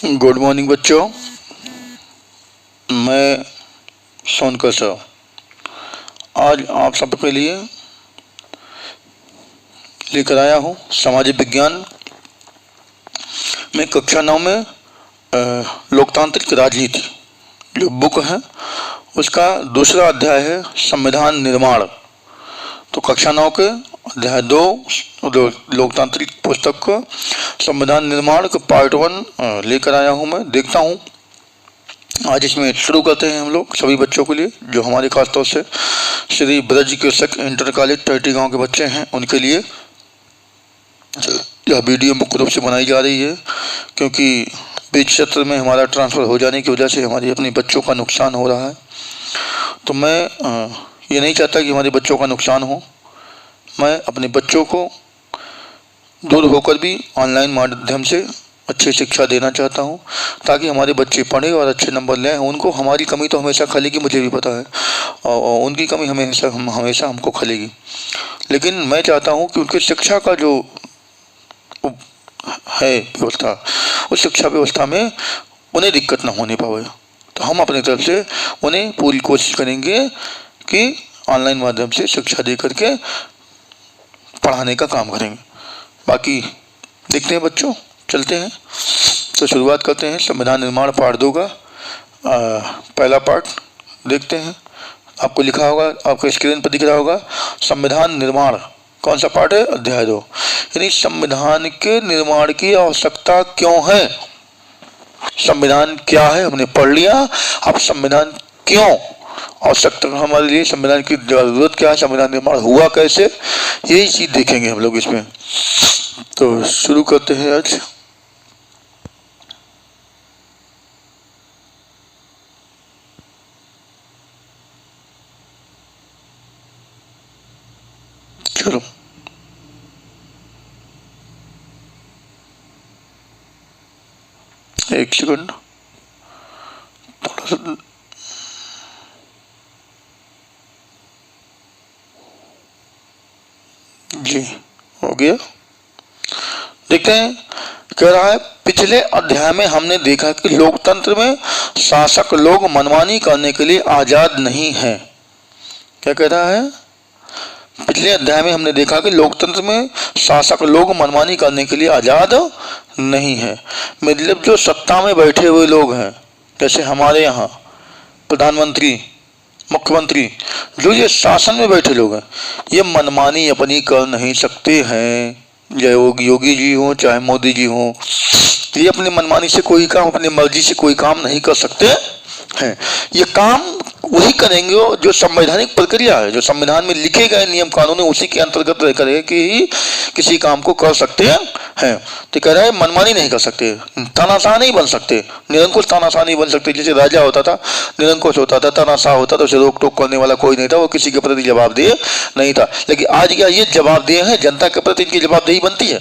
Good morning बच्चों। मैं Sonkar sir आज आप सबके लिए लेकर आया हूँ सामाजिक विज्ञान में कक्षा 9 में लोकतांत्रिक राजनीति जो बुक है उसका दूसरा अध्याय है संविधान निर्माण। तो कक्षा 9 के अध्याय 2 लोकतांत्रिक पुस्तक को संविधान निर्माण का पार्ट 1 लेकर आया हूँ मैं। देखता हूँ आज इसमें शुरू करते हैं हम लोग सभी बच्चों के लिए जो हमारे खासतौर से श्री ब्रज कृषक इंटर कॉलेज टहटी गाँव के बच्चे हैं उनके लिए यह वीडियो मुख्य रूप से बनाई जा रही है क्योंकि बीच क्षेत्र में हमारा ट्रांसफ़र हो जाने की वजह से हमारे अपने बच्चों का नुकसान हो रहा है। तो मैं ये नहीं चाहता कि हमारे बच्चों का नुकसान हो। मैं अपने बच्चों को दूर होकर भी ऑनलाइन माध्यम से अच्छी शिक्षा देना चाहता हूँ ताकि हमारे बच्चे पढ़ें और अच्छे नंबर लें। उनको हमारी कमी तो हमेशा खलेगी, मुझे भी पता है, और उनकी कमी हमेशा हमको खलेगी, लेकिन मैं चाहता हूँ कि उनकी शिक्षा का जो है व्यवस्था उस शिक्षा व्यवस्था में उन्हें दिक्कत ना होने पाए। तो हम अपनी तरफ से उन्हें पूरी कोशिश करेंगे कि ऑनलाइन माध्यम से शिक्षा दे करके पढ़ाने का काम करेंगे। बाकी देखते हैं बच्चों, चलते हैं। तो शुरुआत करते हैं संविधान निर्माण पार्ट 2 का पहला पार्ट देखते हैं। आपको लिखा होगा, आपको स्क्रीन पर दिख रहा होगा संविधान निर्माण। कौन सा पार्ट है? अध्याय 2। यानी संविधान के निर्माण की आवश्यकता क्यों है। संविधान क्या है हमने पढ़ लिया, अब संविधान क्यों आवश्यकता हमारे लिए, संविधान की जरूरत क्या है, संविधान निर्माण हुआ कैसे, यही चीज देखेंगे हम लोग इसमें। तो शुरू करते हैं आज। चलो एक सेकंड, थोड़ा सा जी हो गया। देखते हैं कह रहा है पिछले अध्याय में हमने देखा कि लोकतंत्र में शासक लोग मनमानी करने के लिए आजाद नहीं है। क्या कह रहा है? पिछले अध्याय में हमने देखा कि लोकतंत्र में शासक लोग मनमानी करने के लिए आजाद नहीं है। मतलब जो सत्ता में बैठे हुए लोग हैं जैसे हमारे यहाँ प्रधानमंत्री, मुख्यमंत्री, जो ये शासन में बैठे लोग हैं ये मनमानी अपनी कर नहीं सकते हैं। योगी जी हो चाहे मोदी जी हो, ये अपनी मनमानी से कोई काम, अपनी मर्जी से कोई काम नहीं कर सकते हैं। ये काम वही करेंगे जो संवैधानिक प्रक्रिया है, जो संविधान में लिखे गए नियम कानून है उसी के अंतर्गत रह कर कि ही किसी काम को कर सकते हैं। तो कह रहा है मनमानी नहीं कर सकते, तानाशाह नहीं बन सकते, निरंकुश तानाशाह नहीं बन सकते। जैसे राजा होता था निरंकुश होता था, तानाशाह होता था, उसे रोक टोक करने वाला कोई नहीं था, वो किसी के प्रति जवाबदेह नहीं था। लेकिन आज क्या ये जवाबदेह है, जनता के प्रति इनकी जवाबदेही बनती है।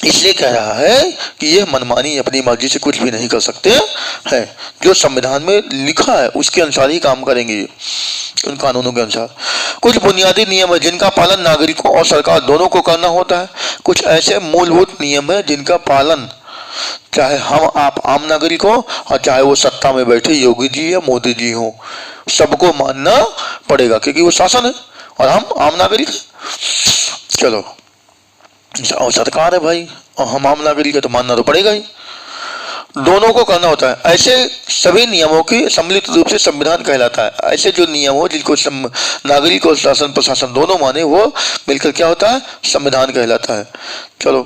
इसलिए कह रहा है कि यह मनमानी अपनी मर्जी से कुछ भी नहीं कर सकते हैं। जो संविधान में लिखा है उसके अनुसार ही काम करेंगे, उन कानूनों के अनुसार। कुछ बुनियादी नियम है जिनका पालन नागरिकों और सरकार दोनों को करना होता है। कुछ ऐसे मूलभूत नियम है जिनका पालन चाहे हम आप आम नागरिक हो और चाहे वो सत्ता में बैठे योगी जी या मोदी जी हो, सबको मानना पड़ेगा क्योंकि वो शासन है और हम आम नागरिक हैं। चलो, और सरकार है भाई और हम आम नागरिक है तो मानना तो पड़ेगा ही, दोनों को करना होता है। ऐसे सभी नियमों की सम्मिलित रूप से संविधान कहलाता है। ऐसे जो नियम हो जिनको नागरिक और शासन प्रशासन दोनों माने वो मिलकर क्या होता है, संविधान कहलाता है। चलो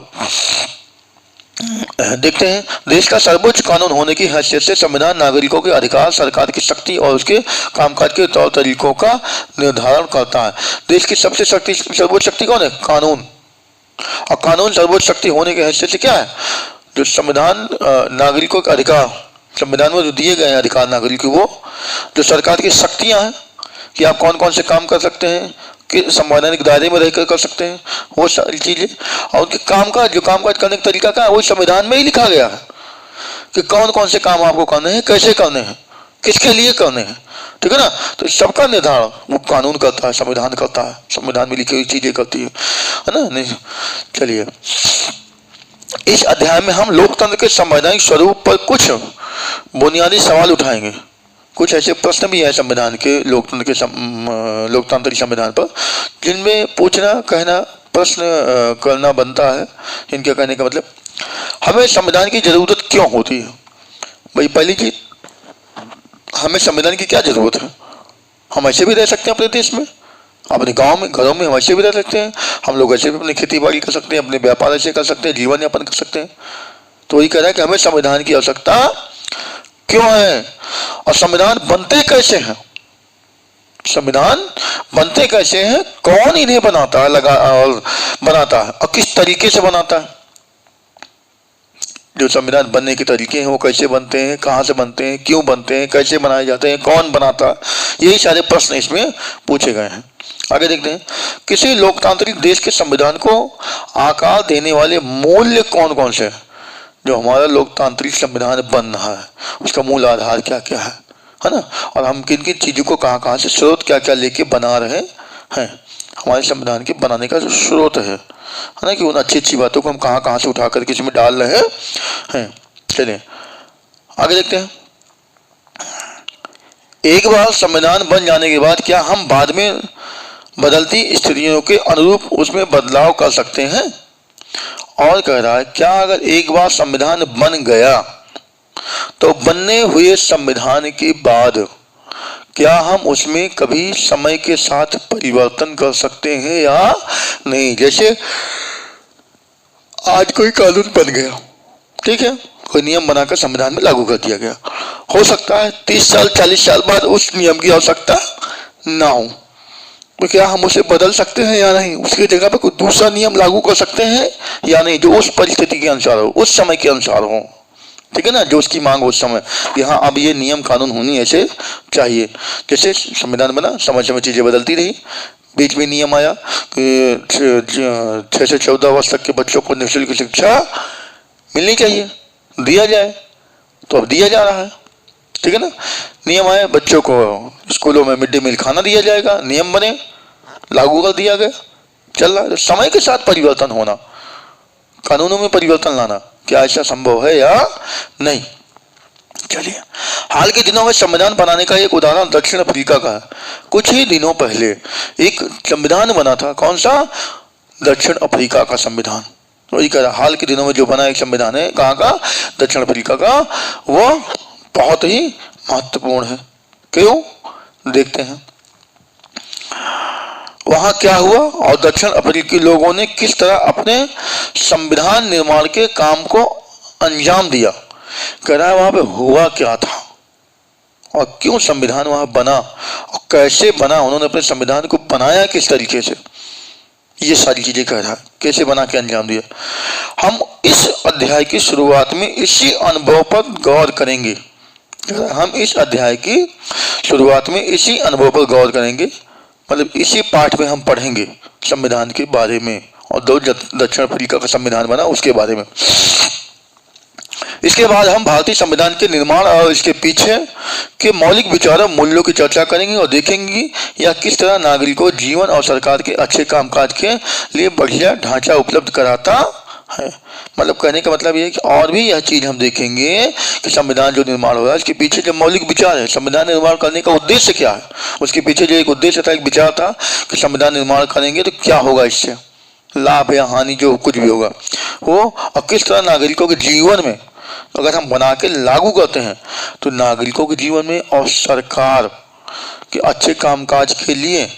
देखते हैं। देश का सर्वोच्च कानून होने की हैसियत से संविधान नागरिकों के अधिकार, सरकार की शक्ति और उसके कामकाज के तौर तरीकों का निर्धारण करता है। देश की सबसे सर्वोच्च शक्ति कौन है? कानून। और कानून सर्वोच्च शक्ति होने की हैसियत से क्या है, जो संविधान नागरिकों के अधिकार, संविधान में जो दिए गए हैं अधिकार नागरिकों, वो जो सरकार की शक्तियां हैं कि आप कौन कौन से काम कर सकते हैं, कि संवैधानिक दायरे में रहकर कर सकते हैं, वो सारी चीजें, और उनके कामकाज, जो कामकाज करने का तरीका क्या है, वो संविधान में ही लिखा गया है कि कौन कौन से काम आपको करने हैं, कैसे करने हैं, किसके लिए करने हैं। ठीक है ना? तो सबका निर्धारण वो कानून करता है, संविधान करता है, संविधान में लिखी हुई चीजें करती है ना। नहीं, चलिए इस अध्याय में हम लोकतंत्र के संवैधानिक स्वरूप पर कुछ बुनियादी सवाल उठाएंगे। कुछ ऐसे प्रश्न भी है संविधान के, लोकतंत्र के लोकतांत्रिक संविधान पर, जिनमें पूछना कहना प्रश्न करना बनता है। इनके कहने का मतलब, हमें संविधान की जरूरत क्यों होती है? भाई पहली चीज, हमें संविधान की क्या जरूरत है? हम ऐसे भी रह सकते हैं अपने देश में, अपने गांव में, घरों में हम ऐसे भी रह सकते हैं। हम लोग ऐसे भी अपनी खेती बाड़ी कर सकते हैं, अपने व्यापार ऐसे कर सकते हैं, जीवन यापन कर सकते हैं। तो वही कह रहा है कि हमें संविधान की आवश्यकता क्यों है और संविधान बनते कैसे हैं? संविधान बनते कैसे हैं, कौन इन्हें बनाता है बनाता है और किस तरीके से बनाता है? जो संविधान बनने के तरीके हैं वो कैसे बनते हैं, कहाँ से बनते हैं, क्यों बनते हैं, कैसे बनाए जाते हैं, कौन बनाता है, यही सारे प्रश्न इसमें पूछे गए हैं। आगे देखते हैं, किसी लोकतांत्रिक देश के संविधान को आकार देने वाले मूल्य कौन कौन से हैं? जो हमारा लोकतांत्रिक संविधान बन रहा है उसका मूल आधार क्या क्या है ना, और हम किन किन चीजों को कहाँ कहाँ से स्रोत क्या क्या लेके बना रहे हैं। हमारे संविधान के बनाने का जो स्रोत है ना, कि उन अच्छी अच्छी बातों को हम कहाँ कहाँ से उठा करके इसमें डाल रहे हैं। चलिए आगे देखते हैं। एक बार संविधान बन जाने के बाद क्या हम बाद में बदलती स्थितियों के अनुरूप उसमें बदलाव कर सकते हैं? और कह रहा है, क्या अगर एक बार संविधान बन गया तो बनने हुए संविधान के बाद क्या हम उसमें कभी समय के साथ परिवर्तन कर सकते हैं या नहीं? जैसे आज कोई कानून बन गया, ठीक है, कोई नियम बनाकर संविधान में लागू कर दिया गया, हो सकता है 30 साल 40 साल बाद उस नियम की आवश्यकता ना हो, तो क्या हम उसे बदल सकते हैं या नहीं? उसकी जगह पर कोई दूसरा नियम लागू कर सकते हैं या नहीं, जो उस परिस्थिति के अनुसार हो, उस समय के अनुसार हो, ठीक है ना, जो उसकी मांग हो उस समय कि हाँ अब ये नियम कानून होनी ऐसे चाहिए। जैसे संविधान बना, समय समय चीजें बदलती रही, बीच में नियम आया कि 6 से 14 वर्ष तक के बच्चों को निःशुल्क शिक्षा मिलनी चाहिए, दिया जाए, तो अब दिया जा रहा है, ठीक है ना। नियम आए, बच्चों को स्कूलों में मिड डे मील खाना दिया जाएगा, नियम बने, लागू कर दिया गया, चल रहा है। तो समय के साथ परिवर्तन होना, कानूनों में परिवर्तन लाना, क्या ऐसा संभव है या नहीं? चलिए, हाल के दिनों में संविधान बनाने का एक उदाहरण दक्षिण अफ्रीका का है। कुछ ही दिनों पहले एक संविधान बना था, कौन सा? दक्षिण अफ्रीका का संविधान। वही कह रहा, हाल के दिनों में जो बना एक संविधान है, कहाँ का? दक्षिण अफ्रीका का। वो बहुत ही महत्वपूर्ण है। क्यों? देखते हैं वहां क्या हुआ और दक्षिण अफ्रीकी लोगों ने किस तरह अपने संविधान निर्माण के काम को अंजाम दिया। कह रहा है वहां पे हुआ क्या था और क्यों संविधान वहां बना और कैसे बना, उन्होंने अपने संविधान को बनाया किस तरीके से, ये सारी चीजें कह रहा है, कैसे बना के अंजाम दिया। हम इस अध्याय की शुरुआत में इसी अनुभव पर गौर करेंगे। हम इस अध्याय की शुरुआत में इसी अनुभव पर गौर करेंगे, मतलब इसी पाठ में हम पढ़ेंगे संविधान के बारे में और दक्षिण अफ्रीका का संविधान बना उसके बारे में। इसके बाद हम भारतीय संविधान के निर्माण और इसके पीछे के मौलिक विचारों मूल्यों की चर्चा करेंगे और देखेंगे यह किस तरह नागरिकों जीवन और सरकार के अच्छे कामकाज के लिए बढ़िया ढांचा उपलब्ध कराता है। मतलब कहने का मतलब ये है कि और भी यह चीज हम देखेंगे कि संविधान जो निर्माण हो रहा है इसके पीछे जो मौलिक विचार है, संविधान निर्माण करने का उद्देश्य क्या है, उसके पीछे जो एक उद्देश्य था, एक विचार था कि संविधान निर्माण करेंगे तो क्या होगा, इससे लाभ या हानि जो कुछ भी होगा वो, और किस तरह नागरिकों के जीवन में अगर हम बना के लागू करते हैं तो नागरिकों के जीवन में और सरकार के अच्छे कामकाज के लिए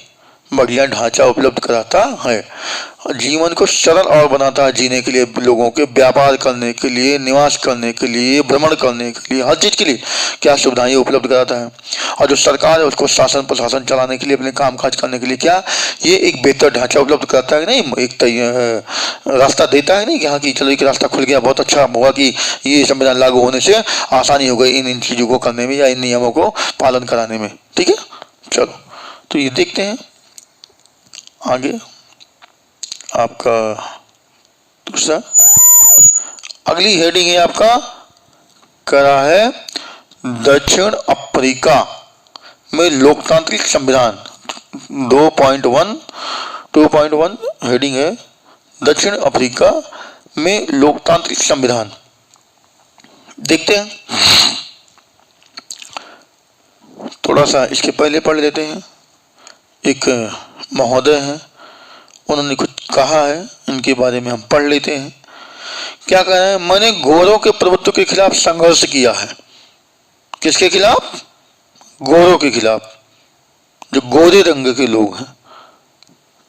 बढ़िया ढांचा उपलब्ध कराता है, जीवन को सरल और बनाता है, जीने के लिए, लोगों के व्यापार करने के लिए, निवास करने के लिए, भ्रमण करने के लिए, हर चीज के लिए क्या सुविधाएं उपलब्ध कराता है। और जो सरकार है उसको शासन प्रशासन चलाने के लिए, अपने कामकाज करने के लिए क्या ये एक बेहतर ढांचा उपलब्ध कराता है नहीं, एक रास्ता देता है नहीं कि हाँ कि चलो एक रास्ता खुल गया, बहुत अच्छा हुआ कि ये संविधान लागू होने से आसानी हो गई इन चीजों को करने में या इन नियमों को पालन कराने में। ठीक है, चलो तो ये देखते हैं आगे आपका दूसरा, अगली हेडिंग है आपका करा है दक्षिण अफ्रीका में लोकतांत्रिक संविधान 2.1 हेडिंग है, दक्षिण अफ्रीका में लोकतांत्रिक संविधान। देखते हैं, थोड़ा सा इसके पहले पढ़ लेते हैं। एक महोदय हैं, उन्होंने कुछ कहा है, इनके बारे में हम पढ़ लेते हैं। क्या कह रहे हैं? मैंने गोरों के प्रभुत्व के खिलाफ संघर्ष किया है। किसके खिलाफ? गोरों के खिलाफ। जो गोरे रंग के लोग हैं,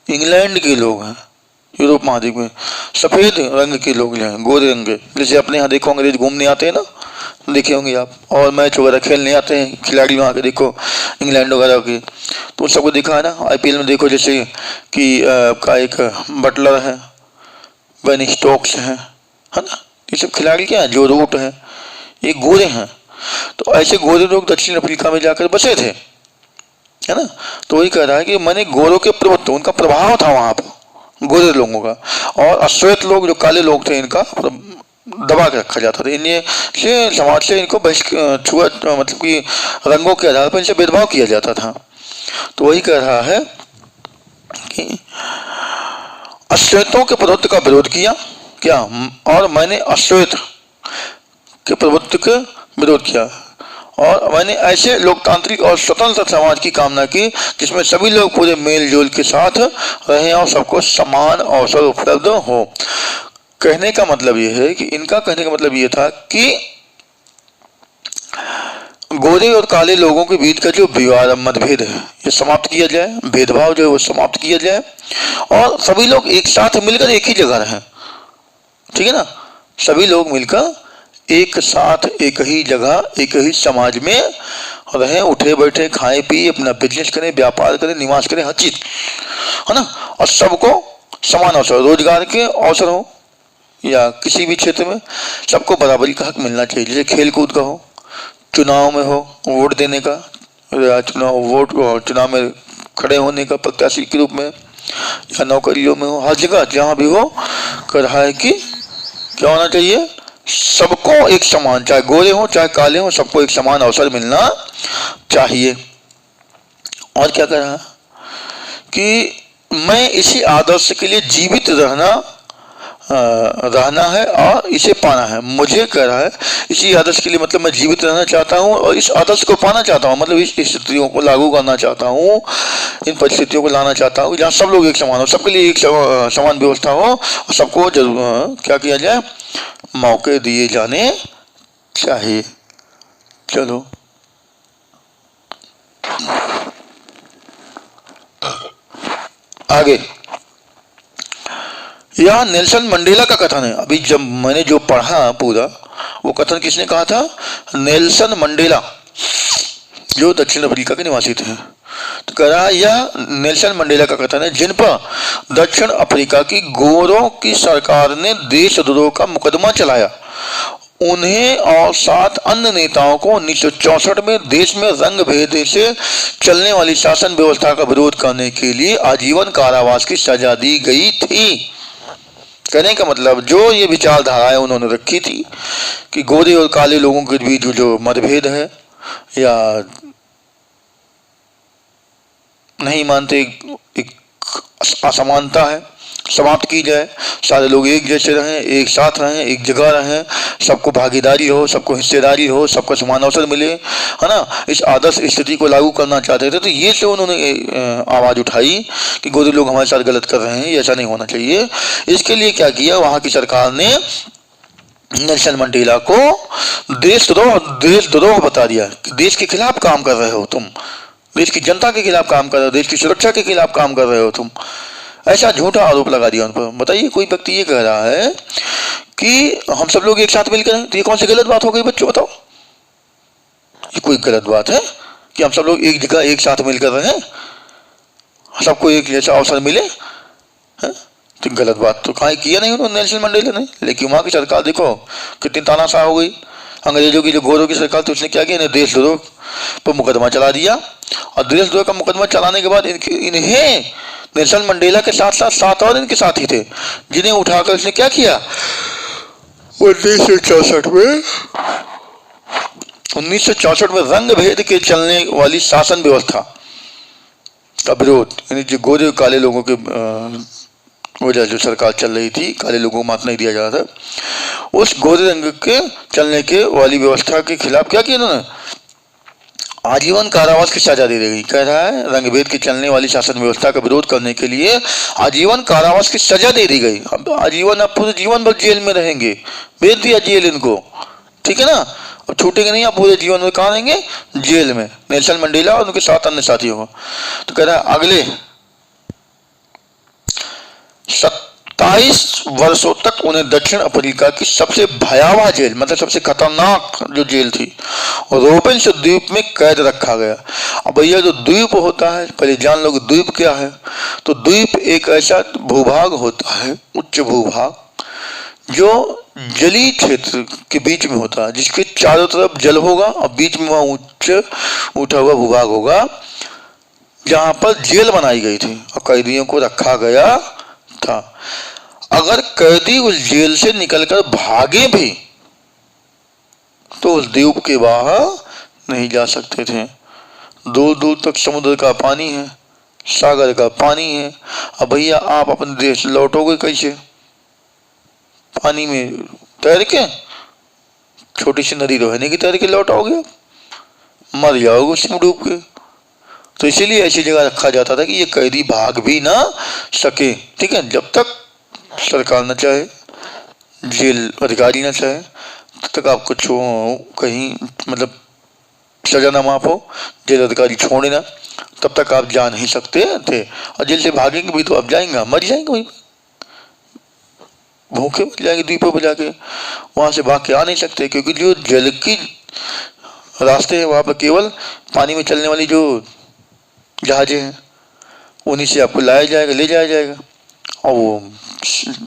इंग्लैंड के लोग हैं, यूरोप महाद्वीप में सफेद रंग के लोग हैं, गोरे रंग के। जैसे अपने यहाँ देखो अंग्रेज घूमने आते हैं ना, देखे होंगे आप, और मैच वगैरह खेलने आते हैं खिलाड़ी वहाँ के, देखो इंग्लैंड वगैरह के, तो सबको दिखा है ना। आईपीएल में देखो, जैसे कि का एक बटलर है, बेन स्टोक्स है ना, ये सब खिलाड़ी क्या है? जो रूट है, ये गोरे हैं। तो ऐसे गोरे लोग दक्षिण अफ्रीका में जाकर बसे थे, है ना। तो वही कह रहा है कि मैंने गोरों के प्रभुत्व, उनका प्रभाव था वहां पर गोरे लोगों का, और अश्वेत लोग जो काले लोग थे, इनका दबा के रखा जाता था। इन्हें से समाज से इनको छुआ, मतलब कि रंगों के आधार पर इनसे भेदभाव किया जाता था। तो वही कह रहा है कि अश्वेतों के प्रभुत्व का विरोध किया क्या, और मैंने अश्वेत के प्रभुत्व का विरोध किया, और मैंने ऐसे लोकतांत्रिक और स्वतंत्र समाज की कामना की जिसमें सभी लोग पूरे मेल जोल के साथ रहें और सबको समान अवसर उपलब्ध हो। कहने का मतलब यह है कि इनका कहने का मतलब यह था कि गोरे और काले लोगों के बीच का जो विवाद मतभेद है, ये समाप्त किया जाए, भेदभाव जो है वो समाप्त किया जाए, और सभी लोग एक साथ मिलकर एक ही जगह रहें। ठीक है ना, सभी लोग मिलकर एक साथ एक ही जगह एक ही समाज में रहें, उठे बैठे खाएं पिए, अपना बिजनेस करें, व्यापार करें, निवास करें, हर चीज, है ना। और सबको समान अवसर, रोजगार के अवसर हो या किसी भी क्षेत्र में सबको बराबरी का हक मिलना चाहिए। जैसे खेल कूद का हो, चुनाव में हो, वोट देने का, चुनाव में खड़े होने का प्रत्याशी के रूप में, या नौकरियों में हो, हर जगह जहाँ भी हो, कह रहा है कि क्या होना चाहिए? सबको एक समान, चाहे गोरे हो चाहे काले हो, सबको एक समान अवसर मिलना चाहिए। और क्या कह रहा है कि मैं इसी आदर्श के लिए जीवित रहना है और इसे पाना है। मुझे कह रहा है इसी आदर्श के लिए, मतलब मैं जीवित रहना चाहता हूँ और इस आदर्श को पाना चाहता हूँ, मतलब इस स्थितियों को लागू करना चाहता हूँ, इन परिस्थितियों को लाना चाहता हूँ जहाँ सब लोग एक समान हो, सबके लिए एक समान व्यवस्था हो, और सबको क्या किया जाए? मौके दिए जाने चाहिए। चलो आगे, यह नेल्सन मंडेला का कथन है। अभी जब मैंने जो पढ़ा पूरा, वो कथन किसने कहा था? नेल्सन मंडेला, जो दक्षिण अफ्रीका के निवासी थे। तो कह रहा है यह नेल्सन मंडेला का कथन है, जिन पर दक्षिण अफ्रीका की गोरों की सरकार ने देशद्रोह का मुकदमा चलाया, उन्हें और 7 अन्य नेताओं को 1964 में देश में रंग भेद से चलने वाली शासन व्यवस्था का विरोध करने के लिए आजीवन कारावास की सजा दी गई थी। कहने का मतलब, जो ये विचारधाराएं उन्होंने रखी थी कि गोरे और काले लोगों के बीच जो मतभेद है या नहीं मानते, एक असमानता है, समाप्त की जाए, सारे लोग एक जैसे रहें, एक साथ रहें, एक जगह रहें, सबको भागीदारी हो, सबको हिस्सेदारी हो, सबको समान अवसर मिले, है ना। इस आदर्श स्थिति को लागू करना चाहते थे। तो ये से उन्होंने आवाज़ उठाई कि गोरे लोग हमारे साथ गलत कर रहे हैं, ऐसा नहीं होना चाहिए। इसके लिए क्या किया वहाँ की सरकार ने? नेल्सन मंडेला को देशद्रोह बता दिया कि देश के खिलाफ काम कर रहे हो तुम, देश की जनता के खिलाफ काम कर रहे हो, देश की सुरक्षा के खिलाफ काम कर रहे हो तुम, ऐसा झूठा आरोप लगा दिया उन पर। बताइए, कोई व्यक्ति ये कह रहा है कि हम सब लोग एक साथ मिलकर हैं, तो ये कौन सी गलत बात हो गई बच्चों? बताओ, ये कोई गलत बात है कि हम सब लोग एक जगह एक साथ मिलकर रहें, सबको एक जैसा अवसर मिले? है तो गलत बात तो कहीं किया नहीं उन्होंने, नेल्सन मंडेला ने। लेकिन वहाँ की सरकार देखो कितनी तानाशाह हो गई। अंग्रेजों की जो गोरों की सरकार थी, उसने क्या किया? इन्हें देशद्रोह पर मुकदमा चला दिया, और देशद्रोह का मुकदमा चलाने के बाद इन्हें नेल्सन मंडेला के साथ साथ 7 और इनके साथी थे, जिन्हें उठाकर इसने क्या किया? 1964 में रंग भेद के चलने वाली शासन व्यवस्था का विरोध, यानी जो गोरे काले लोगों के वो जो सरकार चल रही थी, काले लोगों को मत नहीं दिया जा रहा था, उस गोरे रंग के चलने के वाली व्यवस्था के खिलाफ क्या किया उन्होंने, आजीवन कारावास की सजा दे दी गई। कह रहा है रंगभेद की चलने वाली शासन व्यवस्था का विरोध करने के लिए आजीवन कारावास की सजा दे दी गई। अब आजीवन, अब पूरे जीवन भर जेल में रहेंगे, भेज दिया जेल इनको, ठीक है ना, अब छूटेंगे नहीं, आप पूरे जीवन में कहाँ रहेंगे, जेल में, नेल्सन मंडेला और उनके 7 अन्य साथियों को। तो कह रहा है अगले 27 वर्षों तक उन्हें दक्षिण अफ्रीका की सबसे भयावह जेल, मतलब सबसे खतरनाक जो जेल थी, रोबिन्स द्वीप में कैद रखा गया। अब भैया जो द्वीप होता है, पहले जान लो द्वीप क्या है। तो द्वीप एक ऐसा भूभाग होता है, उच्च भूभाग, जो जलीय क्षेत्र के बीच में होता है, जिसके चारों तरफ जल होगा और बीच में वहाँ उच्च उठा हुआ भूभाग होगा, जहाँ पर जेल बनाई गई थी और कैदियों को रखा गया था। अगर कैदी उस जेल से निकलकर भागे भी तो उस द्वीप के बाहर नहीं जा सकते थे। दूर दूर तक समुद्र का पानी है, सागर का पानी है। अब भैया आप अपने देश लौटोगे कैसे, पानी में तैर के, छोटी सी नदी रहने की तैर के लौटाओगे, मर जाओगे उसमें डूब के। तो इसीलिए ऐसी जगह रखा जाता था कि ये कैदी भाग भी ना सके, ठीक है, जब तक सरकार न चाहे, जेल अधिकारी न चाहे, तब तक आपको कहीं मतलब सजा ना माफ हो, जेल अधिकारी छोड़े ना, तब तक आप जा नहीं सकते थे। और जेल से भागेंगे भी तो आप जाएंगे, मर जाएंगे, वहीं भूखे मर जाएंगे द्वीपों पर जाके, वहां से भाग के आ नहीं सकते, क्योंकि जो जल की रास्ते हैं वहां पर केवल पानी में चलने वाली जो जहाजें हैं, उन्हीं से आपको लाया जाएगा, ले जाया जाएगा। और वो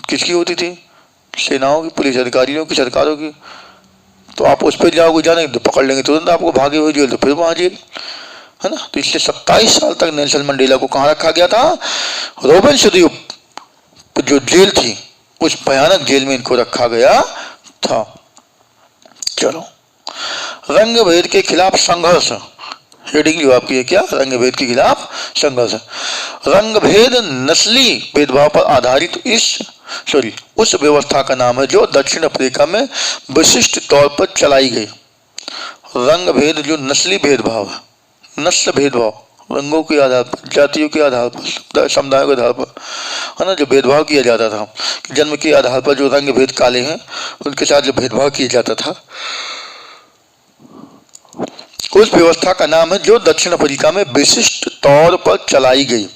किसकी होती थी, सेनाओं की, पुलिस अधिकारियों की, सरकारों की। तो आप उस पर जाओगे, जाने तो पकड़ लेंगे तुरंत आपको, भागे हुए जेल तो फिर वहाँ जेल, है ना। तो इसलिए 27 साल तक नेल्सन मंडेला को कहाँ रखा गया था, रोबिन्स द्वीप जो जेल थी, उस भयानक जेल में इनको रखा गया था। चलो, रंग भेद के खिलाफ संघर्ष, हेडिंग जो आपकी है क्या, रंग भेद के खिलाफ संघर्ष। रंग भेद नस्ली भेदभाव पर आधारित उस व्यवस्था का नाम है जो दक्षिण अफ्रीका में विशिष्ट तौर पर चलाई गई। रंग भेद जो नस्ली भेदभाव है, नस्ल भेदभाव, रंगों के आधार पर, जातियों के आधार पर, समुदायों के आधार पर, है ना, जो भेदभाव किया जाता था, जन्म के आधार पर जो रंग भेद काले हैं उनके साथ जो भेदभाव किया जाता था, उस व्यवस्था का नाम है जो दक्षिण अफ्रीका में विशिष्ट तौर पर चलाई गई,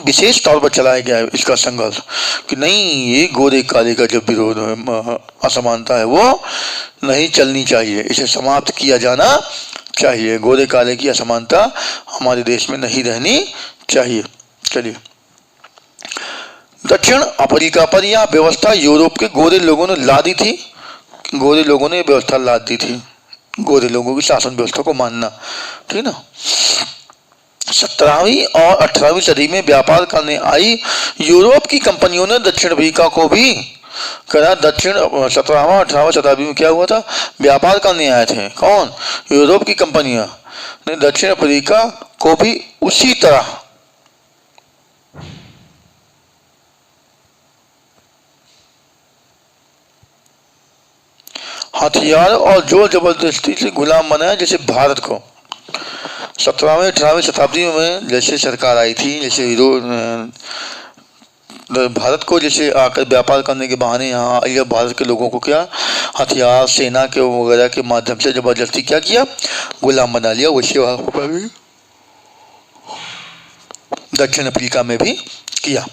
विशेष तौर पर चलाया गया है इसका संघर्ष, कि नहीं, ये गोरे काले का जो विरोध है, असमानता है, वो नहीं चलनी चाहिए, इसे समाप्त किया जाना चाहिए। गोरे काले की असमानता हमारे देश में नहीं रहनी चाहिए। चलिए, दक्षिण अफ्रीका पर यह व्यवस्था यूरोप के गोरे लोगों ने ला दी थी, गोरे लोगों ने व्यवस्था ला दी थी, गोरे लोगों की शासन व्यवस्था को मानना, ठीक ना। 17वीं और 18वीं सदी में व्यापार करने आई यूरोप की कंपनियों ने दक्षिण अफ्रीका को भी करा। दक्षिण 17वां 18वां शताब्दी में क्या हुआ था, व्यापार करने आए थे कौन, यूरोप की कंपनियां ने दक्षिण अफ्रीका को भी उसी तरह हथियार और जोर जबरदस्ती से गुलाम बनाया, जैसे भारत को 17वीं 18वीं शताब्दी में जैसे सरकार आई थी, जैसे भारत को जैसे आकर व्यापार करने के बहाने यहाँ आई, भारत के लोगों को क्या हथियार, सेना के वगैरह के माध्यम से जबरदस्ती क्या किया, गुलाम बना लिया। वैसे वहाँ भी दक्षिण अफ्रीका में भी किया।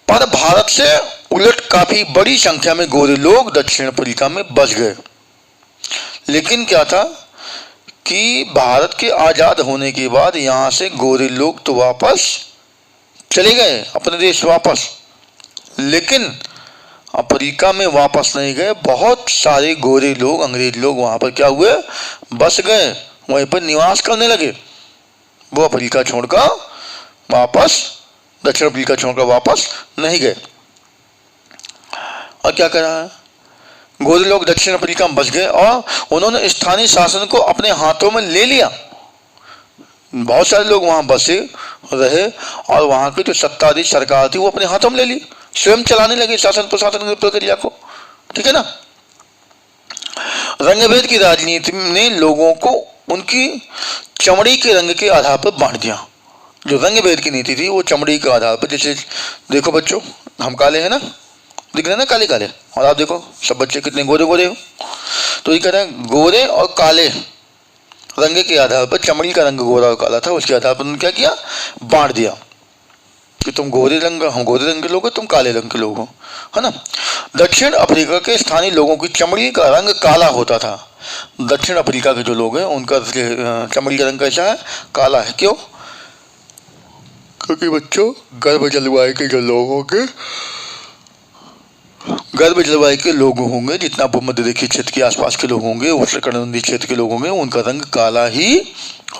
पर भारत से उलट काफी बड़ी संख्या में गोरे लोग दक्षिण अफ्रीका में बस गए। लेकिन क्या था कि भारत के आजाद होने के बाद यहाँ से गोरे लोग तो वापस चले गए अपने देश वापस, लेकिन अफ्रीका में वापस नहीं गए। बहुत सारे गोरे लोग, अंग्रेज लोग वहाँ पर क्या हुए, बस गए, वहीं पर निवास करने लगे। वो अफ्रीका छोड़कर वापस, दक्षिण अफ्रीका छोड़कर वापस नहीं गए। और क्या करा है, गोरे लोग दक्षिण अफ्रीका में बस गए और उन्होंने स्थानीय शासन को अपने हाथों में ले लिया। बहुत सारे लोग वहां बसे रहे और वहां की जो सत्ताधीश सरकार थी वो अपने हाथों में ले ली, स्वयं चलाने लगे शासन प्रशासन की प्रक्रिया को। ठीक है ना। रंगभेद की राजनीति ने लोगों को उनकी चमड़ी के रंग के आधार पर बांट दिया। जो रंगभेद की नीति थी वो चमड़ी के आधार पर, जैसे देखो बच्चों, हम काले हैं ना, दिख रहे हैं ना काले काले, और आप देखो सब बच्चे कितने गोरे गोरे हो, तो ये कह रहे हैं गोरे और काले रंग के आधार पर, चमड़ी का रंग गोरा और काला था, उसके आधार पर उन्होंने क्या किया, बांट दिया कि तुम गोरे रंग, हम गोरे रंग के लोग हो, तुम काले रंग के लोग हो, है ना। दक्षिण अफ्रीका के स्थानीय लोगों की चमड़ी का रंग काला होता था। दक्षिण अफ्रीका के जो लोग हैं उनका चमड़ी का रंग कैसा है, काला है। क्यों? क्योंकि बच्चों गर्भ जलवायु के जो लोग होंगे, गर्भ जलवायु के लोग होंगे, जितना भूमध्य रेखीय क्षेत्र के आसपास के लोग होंगे, उष्णकटिबंधीय क्षेत्र के लोग होंगे, उनका रंग काला ही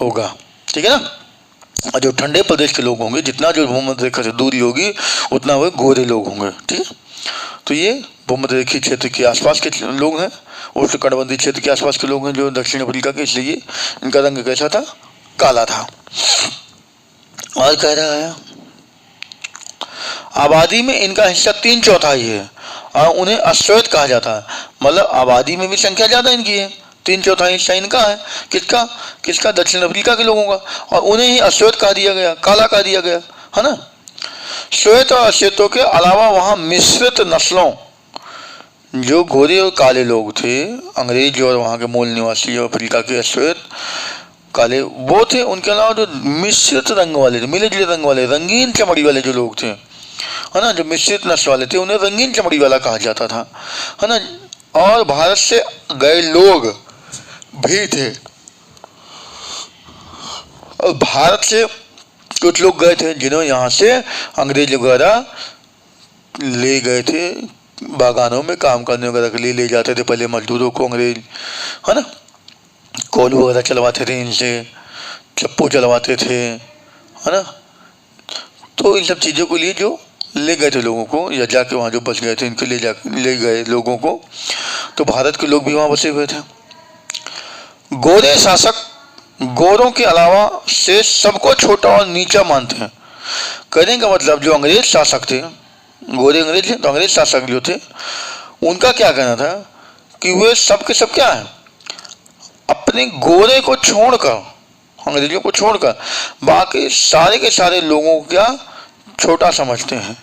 होगा। ठीक है ना। और जो ठंडे प्रदेश के लोग होंगे, जितना जो भूमध्य रेखा से दूरी होगी उतना वो गोरे लोग होंगे। ठीक है। तो ये भूमध्य रेखीय क्षेत्र के आसपास के लोग हैं, उष्णकटिबंधीय क्षेत्र के आसपास के लोग हैं जो दक्षिण अफ्रीका के, इसलिए इनका रंग कैसा था, काला था। और कह रहा है आबादी में इनका हिस्सा 3/4 है और उन्हें अश्वेत कहा जाता है। मतलब आबादी में भी संख्या ज्यादा इनकी है, 3/4 हिस्सा इनका है। किसका? किसका? दक्षिण अफ्रीका के लोगों का, और उन्हें ही अश्वेत कहा दिया गया, काला कहा दिया गया, है ना। श्वेत और अश्वेतों के अलावा वहां मिश्रित नस्लों, जो गोरे और काले लोग थे, अंग्रेज और वहां के मूल निवासी अफ्रीका के अश्वेत काले वो थे, उनके अलावा जो मिश्रित रंग वाले थे, मिले जुले रंग वाले, रंगीन चमड़ी वाले जो लोग थे, है ना, जो मिश्रित नस्ल वाले थे, उन्हें रंगीन चमड़ी वाला कहा जाता था, है ना। और भारत से गए लोग भी थे, और भारत से कुछ लोग गए थे जिन्होंने यहाँ से अंग्रेज वगैरह ले गए थे, बागानों में काम करने वगैरह के लिए ले जाते थे पहले मजदूरों को अंग्रेज, है ना। कोल्हू वगैरह चलवाते थे इनसे, चप्पू चलवाते थे, है ना। तो इन सब चीज़ों के लिए जो ले गए थे लोगों को, या जाके वहाँ जो बच गए थे इनके लिए ले गए लोगों को, तो भारत के लोग भी वहाँ बसे हुए थे। गोरे शासक गोरों के अलावा से सबको छोटा और नीचा मानते हैं। कहने का मतलब जो अंग्रेज शासक थे, गोरे अंग्रेज थे, तो अंग्रेज शासक जो थे उनका क्या कहना था कि वे सब के सब क्या है, अपने गोरे को छोड़कर, अंग्रेजों को छोड़कर बाकी सारे के सारे लोगों को क्या छोटा समझते हैं,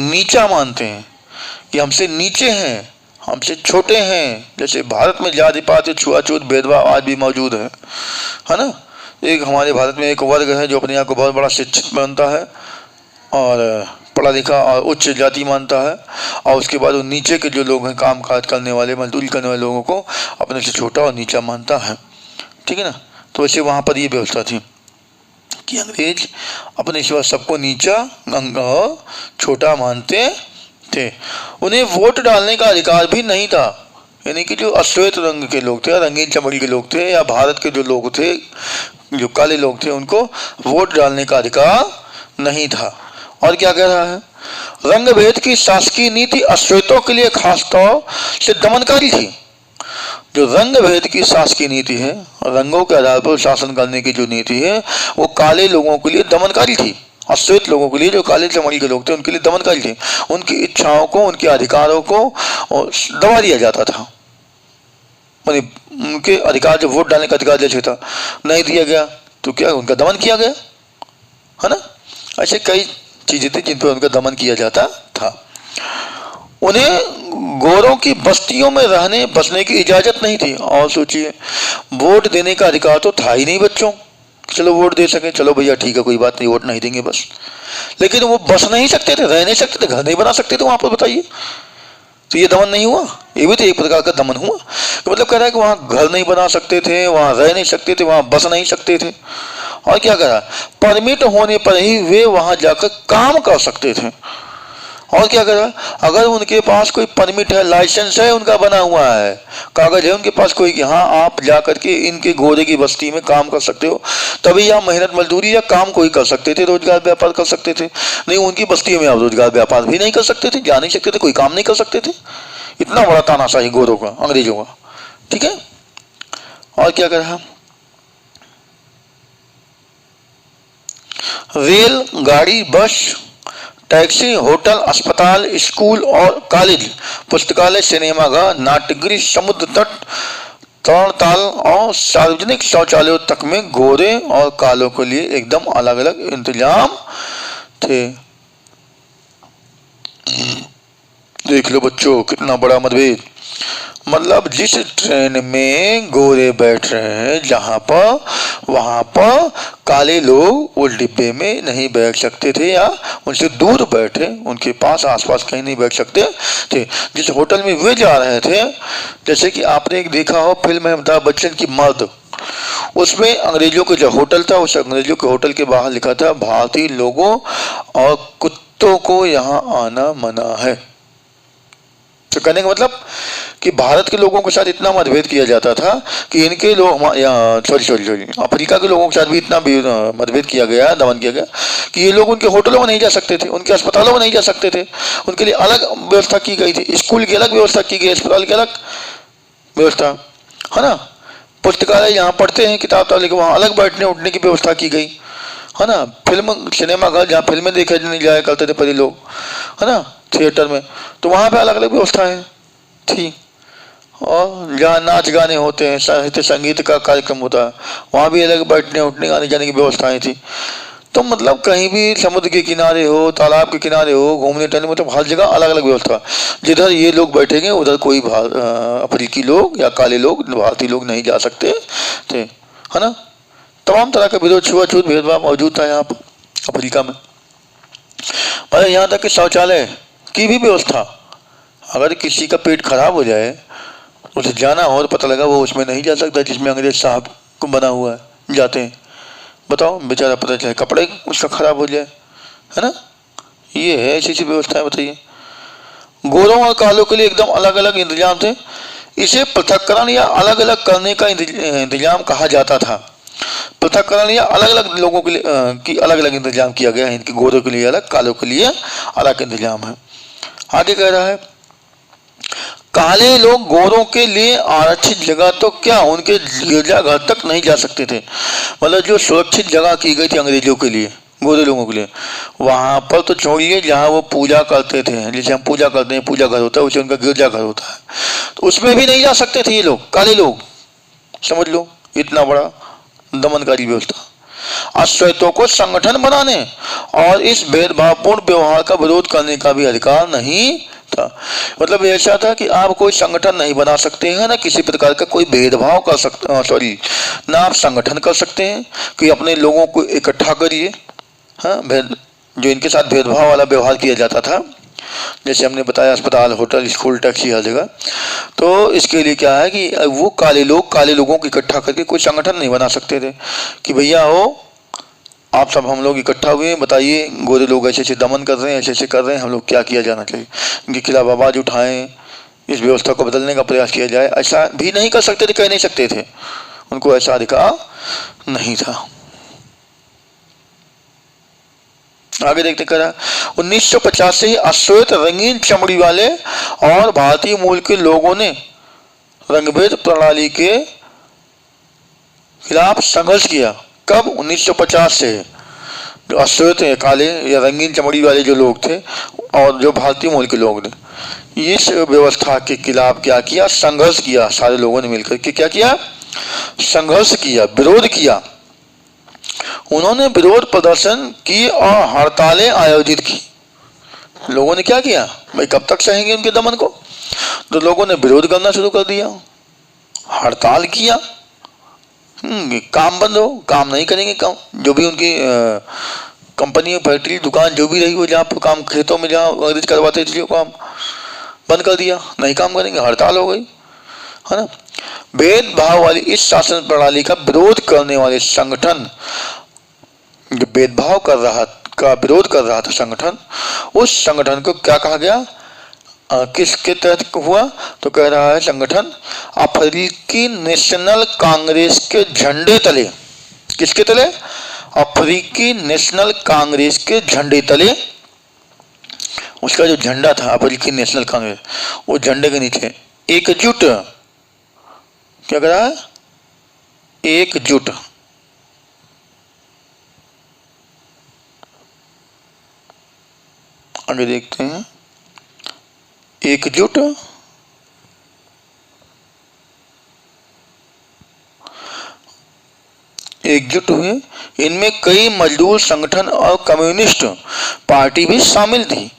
नीचा मानते हैं, कि हमसे नीचे हैं, हमसे छोटे हैं। जैसे भारत में जाति पाति छुआछूत भेदभाव आज भी मौजूद है ना। एक हमारे भारत में एक वर्ग है जो अपने आप को बहुत बड़ा शिक्षित मानता है और पढ़ा लिखा और उच्च जाति मानता है, और उसके बाद वो नीचे के जो लोग हैं, काम काज करने वाले, मजदूरी करने वाले लोगों को अपने से छोटा और नीचा मानता है। ठीक है ना। तो वैसे वहाँ पर ये व्यवस्था थी कि अंग्रेज अपने सिवा सबको नीचा और छोटा मानते थे। उन्हें वोट डालने का अधिकार भी नहीं था, यानी कि जो अश्वेत रंग के लोग थे, रंगीन चमड़ी के लोग थे, या भारत के जो लोग थे, जो काले लोग थे, उनको वोट डालने का अधिकार नहीं था। और क्या कह रहा है, रंग भेद की शासकीय नीति अश्वेतों के लिए खासतौर से दमनकारी थी। जो रंग भेद की शासकीय नीति है, रंगों के आधार पर शासन करने की जो नीति है, वो काले लोगों के लिए दमनकारी थी। अश्वेत लोगों के लिए, जो काले चमड़ी के लोग थे, उनके लिए दमनकारी थी। उनकी इच्छाओं को, उनके अधिकारों को दबा दिया जाता था। उनके अधिकार, जो वोट डालने का अधिकार जैसे था, नहीं दिया गया तो क्या उनका दमन किया गया, है ना। ऐसे कई चीजें थी जिन पर उनका दमन किया जाता था। उन्हें गोरों की बस्तियों में रहने बसने की इजाजत नहीं थी। और सोचिए, वोट देने का अधिकार तो था ही नहीं बच्चों, चलो वोट दे सके, चलो भैया ठीक है कोई बात नहीं, वोट नहीं देंगे बस, लेकिन वो बस नहीं सकते थे, रह नहीं सकते थे, घर नहीं बना सकते थे वहां पर। बताइए, तो ये दमन नहीं हुआ? ये भी तो एक प्रकार का दमन हुआ। तो मतलब कह रहा है कि वहां घर नहीं बना सकते थे, वहां रह नहीं सकते थे, वहां बस नहीं सकते थे। और क्या करा, परमिट होने पर ही वे वहां जाकर काम कर सकते थे। और क्या करा, अगर उनके पास कोई परमिट है, लाइसेंस है उनका बना हुआ है, कागज है उनके पास कोई कि हाँ आप जाकर के इनके गोरे की बस्ती में काम कर सकते हो, तभी आप मेहनत मजदूरी या काम कोई कर सकते थे, रोजगार व्यापार कर सकते थे। नहीं, उनकी बस्ती में आप रोजगार व्यापार भी नहीं कर सकते थे, जा नहीं सकते थे, कोई काम नहीं कर सकते थे। इतना बड़ा तानाशाही गोरों का, अंग्रेजों का। ठीक है। और क्या करा, रेल, गाड़ी, बस, टैक्सी, होटल, अस्पताल, स्कूल और कॉलेज, पुस्तकालय, सिनेमाघर, नाट्यगृह, समुद्र तट, तरणताल और सार्वजनिक शौचालयों तक में गोरे और कालों के लिए एकदम अलग अलग इंतजाम थे। देख लो बच्चों कितना बड़ा मतभेद। मतलब जिस ट्रेन में गोरे बैठ रहे हैं जहां पर, वहां पर काले लोग उस डिब्बे में नहीं बैठ सकते थे या उनसे दूर बैठे, उनके पास आसपास कहीं नहीं बैठ सकते थे। जिस होटल में वे जा रहे थे, जैसे कि आपने एक देखा हो फिल्म है अमिताभ बच्चन की मर्द, उसमें अंग्रेजों का जो होटल था, उस अंग्रेजों के होटल के बाहर लिखा था भारतीय लोगों और कुत्तों को यहाँ आना मना है। तो कहने का मतलब कि भारत के लोगों के साथ इतना मतभेद किया जाता था कि इनके लोग सॉरी अफ्रीका के लोगों के साथ भी इतना मतभेद किया गया, दमन किया गया कि ये लोग उनके होटलों में नहीं जा सकते थे, उनके अस्पतालों में नहीं जा सकते थे, उनके लिए अलग व्यवस्था की गई थी, स्कूल की अलग व्यवस्था की गई, अस्पताल की अलग व्यवस्था है ना। पुस्तकालय यहाँ पढ़ते हैं किताब लेके वहाँ अलग बैठने उठने की व्यवस्था की गई है ना। फिल्म सिनेमा घर जहाँ फिल्में देखे नहीं जाया करते थे पहले लोग है ना, थिएटर में, तो वहाँ पे अलग अलग व्यवस्थाएं थी। और जहाँ नाच गाने होते हैं, साहित्य संगीत का कार्यक्रम होता है, वहाँ भी अलग बैठने उठने आने जाने की व्यवस्थाएं थी। तो मतलब कहीं भी समुद्र के किनारे हो, तालाब के किनारे हो, घूमने टहलने, मतलब हर जगह अलग अलग व्यवस्था। जिधर ये लोग बैठेंगे उधर कोई अफ्रीकी लोग या काले लोग, भारतीय लोग नहीं जा सकते थे है ना। तमाम तरह का विरोध, छुआछूत, भेदभाव मौजूद था यहाँ पर अफ्रीका में। मतलब यहाँ तक कि शौचालय की भी व्यवस्था, अगर किसी का पेट खराब हो जाए, उसे जाना हो तो पता लगा वो उसमें नहीं जा सकता जिसमें अंग्रेज साहब को बना हुआ है, जाते हैं। बताओ बेचारा, पता चले कपड़े उसका खराब हो जाए है ना। ये है ऐसी सी व्यवस्था है, बताइए। गोरों और कालों के लिए एकदम अलग अलग इंतजाम थे। इसे पृथक्करण या अलग अलग करने का इंतजाम कहा जाता था। पृथक्करण या अलग अलग लोगों के लिए की अलग अलग इंतजाम किया गया है। इनके गोरों के लिए अलग, कालों के लिए अलग इंतजाम है। आगे कह रहा है, काले लोग गोरों के लिए आरक्षित जगह तो क्या, उनके गिरजाघर तक नहीं जा सकते थे। मतलब जो सुरक्षित जगह की गई थी अंग्रेजों के लिए, गोरे लोगों के लिए, वहां पर तो छोड़िए जहां वो पूजा करते थे, जैसे हम पूजा करते हैं, पूजा घर होता है, उसे उनका गिरजाघर होता है, तो उसमें भी नहीं जा सकते थे ये लोग, काले लोग। समझ लो इतना बड़ा दमनकारी व्यवस्था। अश्वेतों को संगठन बनाने और इस भेदभावपूर्ण व्यवहार का विरोध करने का भी अधिकार नहीं था। मतलब ऐसा था कि आप कोई संगठन नहीं बना सकते हैं, ना किसी प्रकार का कोई भेदभाव कर सकते, ना आप संगठन कर सकते हैं कि अपने लोगों को इकट्ठा करिए। हाँ, जो इनके साथ भेदभाव वाला व्यवहार किया जाता था, जैसे हमने बताया अस्पताल, होटल, स्कूल, टैक्सी, हर जगह। तो इसके लिए क्या है कि वो काले लोगों को इकट्ठा करके कोई संगठन नहीं बना सकते थे कि भैया हो आप सब हम लोग इकट्ठा हुए, बताइए गोरे लोग ऐसे ऐसे दमन कर रहे हैं, ऐसे ऐसे कर रहे हैं, हम लोग क्या किया जाना चाहिए, इनके खिलाफ आवाज़ उठाएं, इस व्यवस्था को बदलने का प्रयास किया जाए। ऐसा भी नहीं कर सकते थे, कह नहीं सकते थे, उनको ऐसा अधिकार नहीं था। आगे देखते करा 1950 से ही अश्वेत, रंगीन चमड़ी वाले और भारतीय मूल के लोगों ने रंगभेद प्रणाली के खिलाफ संघर्ष किया। कब? 1950 से। जो अश्वेत काले या रंगीन चमड़ी वाले जो लोग थे और जो भारतीय मूल के लोग ने इस व्यवस्था के खिलाफ क्या किया? संघर्ष किया। सारे लोगों ने मिलकर के क्या किया? संघर्ष किया, विरोध किया। उन्होंने विरोध प्रदर्शन किए और हड़तालें आयोजित की। लोगों ने क्या किया? भाई कब तक सहेंगे उनके दमन को? तो लोगों ने विरोध करना शुरू कर दिया, हड़ताल किया। काम बंद हो, काम नहीं करेंगे, काम जो भी उनकी कंपनी, फैक्ट्री, दुकान जो भी रही हो, जहाँ पर काम, खेतों में जहाँ अंग्रेज करवाते थे काम, बंद कर दिया, नहीं काम करेंगे, हड़ताल हो गई, है ना। भेदभाव वाली इस शासन प्रणाली का विरोध करने वाले संगठन, जो भेदभाव कर रहा का विरोध कर रहा था संगठन, उस संगठन को क्या कहा गया? किसके तहत हुआ? तो कह रहा है संगठन अफ्रीकी नेशनल कांग्रेस के झंडे तले। किसके तले? अफ्रीकी नेशनल कांग्रेस के झंडे तले। उसका जो झंडा था अफ्रीकी नेशनल कांग्रेस, वो झंडे के नीचे एकजुट, क्या कर रहा है? एकजुट आगे देखते हैं। एकजुट हुए, इनमें कई मजदूर संगठन और कम्युनिस्ट पार्टी भी शामिल थी।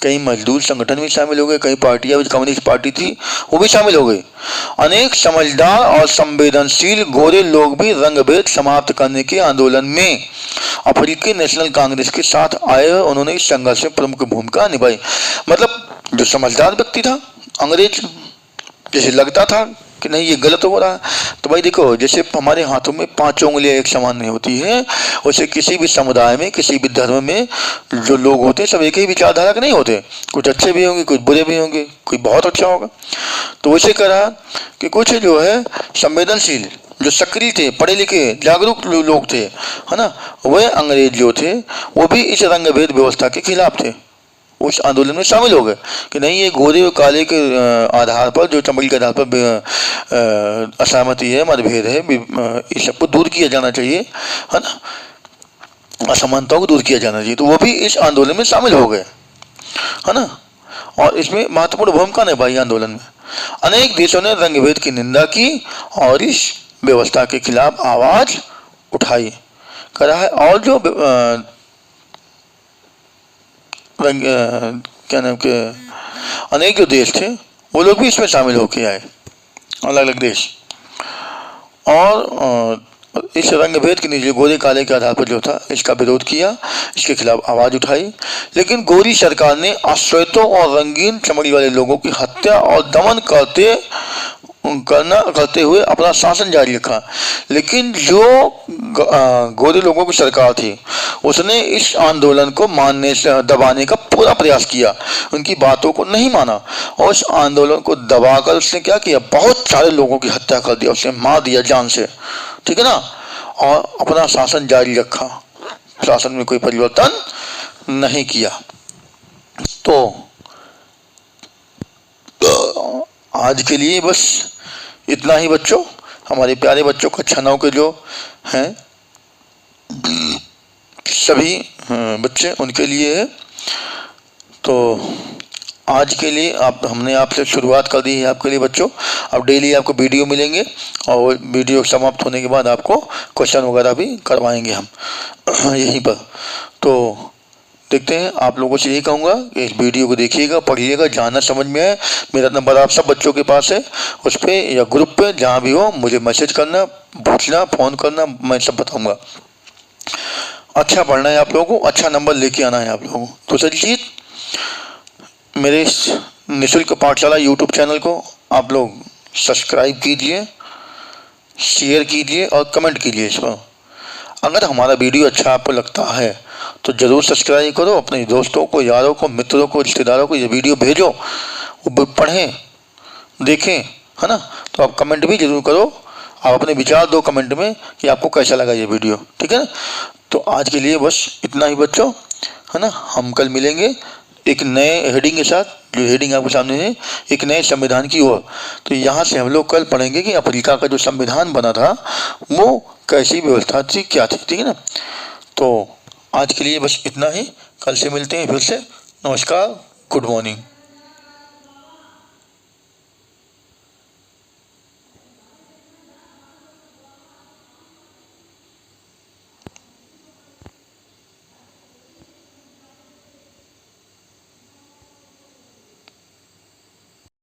कई मजदूर संगठन भी शामिल हो गए, कई पार्टियां, कम्युनिस्ट पार्टी थी वो भी शामिल हो गई। अनेक समझदार और संवेदनशील गोरे लोग भी रंगभेद समाप्त करने के आंदोलन में अफ्रीकी नेशनल कांग्रेस के साथ आए। उन्होंने इस संघर्ष में प्रमुख भूमिका निभाई। मतलब जो समझदार व्यक्ति था, अंग्रेज जैसे लगता था कि नहीं ये गलत हो रहा है, तो भाई देखो, जैसे हमारे हाथों में 5 उंगलियां एक समान नहीं होती है, वैसे किसी भी समुदाय में, किसी भी धर्म में जो लोग होते हैं सब एक ही विचारधारा के नहीं होते। कुछ अच्छे भी होंगे, कुछ बुरे भी होंगे, कोई बहुत अच्छा होगा। तो वैसे कहा कि कुछ जो है संवेदनशील, जो सक्रिय थे, पढ़े लिखे जागरूक लोग थे, है ना, वह अंग्रेज जो थे वो भी इस रंगभेद व्यवस्था के खिलाफ थे। उस आंदोलन में शामिल हो गए कि नहीं ये गोरे और काले के आधार पर, जो चमड़ी के आधार पर असहमति है, मतभेद है, इस सबको दूर किया जाना चाहिए, है ना, असमानताओं को दूर किया जाना चाहिए। तो वो भी इस आंदोलन में शामिल हो गए, है ना, और इसमें महत्वपूर्ण भूमिका निभाई आंदोलन में। अनेक देशों ने रंगभेद की निंदा की और इस व्यवस्था के खिलाफ आवाज उठाई करा है। और जो क्या नाम के अनेक जो देश थे वो लोग भी इसमें शामिल होके आए, अलग अलग देश। और इस रंगभेद के नीचे गोरे काले के आधार पर जो था इसका विरोध किया, इसके खिलाफ आवाज उठाई। लेकिन गोरी सरकार ने अश्वेतों और रंगीन चमड़ी वाले लोगों की हत्या और दमन करते हुए अपना शासन जारी रखा। लेकिन जो गोरे लोगों की सरकार थी उसने इस आंदोलन को मानने से दबाने का पूरा प्रयास किया, उनकी बातों को नहीं माना और इस आंदोलन को दबाकर उसने क्या किया, बहुत सारे लोगों की हत्या कर दिया, उसने मार दिया जान से, ठीक है ना, और अपना शासन जारी रखा, शासन में कोई परिवर्तन नहीं किया। तो आज के लिए बस इतना ही बच्चों, हमारे प्यारे बच्चों, कक्षा 9 के जो हैं सभी बच्चे, उनके लिए है। तो आज के लिए हमने आपसे शुरुआत कर दी है आपके लिए बच्चों। अब डेली आपको वीडियो मिलेंगे और वीडियो समाप्त होने के बाद आपको क्वेश्चन वगैरह भी करवाएंगे हम यहीं पर। तो देखते हैं, आप लोगों से यही कहूँगा कि इस वीडियो को देखिएगा, पढ़िएगा, जानना समझ में आए। मेरा नंबर आप सब बच्चों के पास है, उस पर या ग्रुप पे जहाँ भी हो मुझे मैसेज करना, पूछना, फ़ोन करना, मैं सब बताऊँगा। अच्छा पढ़ना है आप लोगों को, अच्छा नंबर लेके आना है आप लोगों को। तो सजीत, मेरे इस निःशुल्क पाठशाला यूट्यूब चैनल को आप लोग सब्सक्राइब कीजिए, शेयर कीजिए और कमेंट कीजिए इस पर। अगर हमारा वीडियो अच्छा आपको लगता है तो ज़रूर सब्सक्राइब करो, अपने दोस्तों को, यारों को, मित्रों को, रिश्तेदारों को ये वीडियो भेजो, वो पढ़ें, देखें, है ना। तो आप कमेंट भी जरूर करो, आप अपने विचार दो कमेंट में कि आपको कैसा लगा ये वीडियो, ठीक है ना। तो आज के लिए बस इतना ही बच्चों, है ना। हम कल मिलेंगे एक नए हेडिंग के साथ, जो हेडिंग आपके सामने है, एक नए संविधान की ओर। तो यहाँ से हम लोग कल पढ़ेंगे कि अफ्रीका का जो संविधान बना था वो कैसी व्यवस्था थी, क्या थी, ठीक है ना। तो आज के लिए बस इतना ही, कल से मिलते हैं फिर से। नमस्कार, गुड मॉर्निंग।